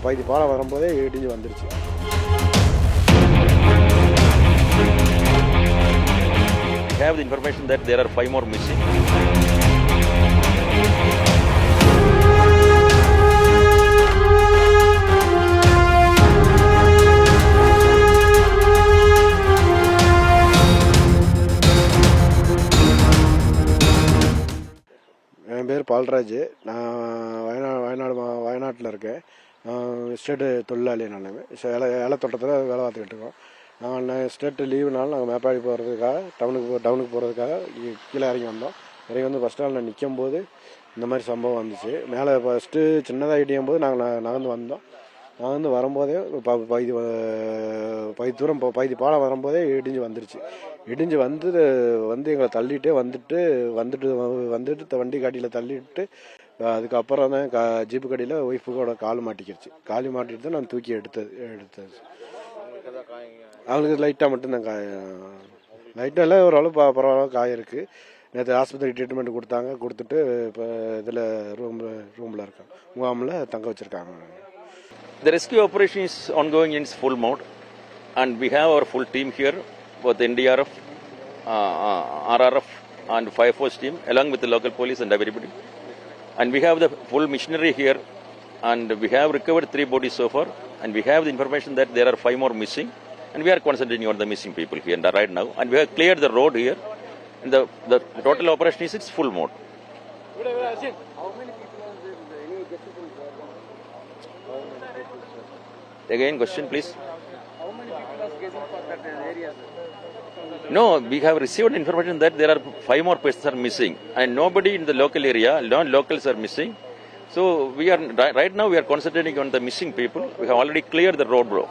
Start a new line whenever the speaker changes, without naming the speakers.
பகுதி பாலம் வரும்போதே இடிஞ்சு வந்துருச்சு.
We have the information that there are 5 more missing.
என் பேர் பால்ராஜ். நான் வயநாட்டில் இருக்கேன். ஸ்டேட்டு தொழிலாளி. நான் ஏலத்தோட்டத்தில் வேலை பார்த்துக்கிட்டு இருக்கோம். நாங்கள் ஸ்டேட்டு லீவுனாலும் நாங்கள் மேப்பாடி போகிறதுக்காக டவுனுக்கு போகிறதுக்காக கீழே இறங்கி வந்தோம். இறங்கி வந்து ஃபஸ்ட் நாள் நான் நிற்கும் போது இந்த மாதிரி சம்பவம் வந்துச்சு. மேலே ஃபஸ்ட்டு சின்னதாக இடியும் போது நாங்கள் நகர்ந்து வந்தோம். நகர்ந்து வரும்போதே பகுதி பாலம் வரும்போதே இடிஞ்சு வந்துருச்சு. இடிஞ்சு வந்து எங்களை தள்ளிகிட்டே வந்துட்டு வண்டி காட்டியில் தள்ளிட்டு அதுக்கப்புறம் தான் ஜீப்பு கடியில் ஒய்ஃபுக்கோட கால் மாட்டிக்கிடுச்சு. காலி மாட்டிட்டு தான் நான் தூக்கி எடுத்தது. அவங்களுக்கு லைட்டாக மட்டும்தான் லைட்டாக இல்லை, ஓரளவு பரவாயில்ல காயம் இருக்குது. நேற்று ஆஸ்பத்திரி ட்ரீட்மெண்ட் கொடுத்துட்டு இப்போ இதில் ரூமில் இருக்காங்க, முகாமில் தங்க வச்சுருக்காங்க.
The rescue operation is ongoing in full mode, and we have our full team here, both NDRF, RRF and Fire Force team, along with the local police and everybody. And we have the full machinery here, and we have recovered 3 bodies so far, and we have the information that there are 5 more missing, and we are concentrating on the missing people here right now, and we have cleared the road here, and the total operation is its full mode. Again, question please.
How many people are guessing for that area?
No, we have received information that there are 5 more persons are missing, and nobody in the local area, non-locals are missing. So we are right now we are concentrating on the missing people. We have already cleared the road, bro.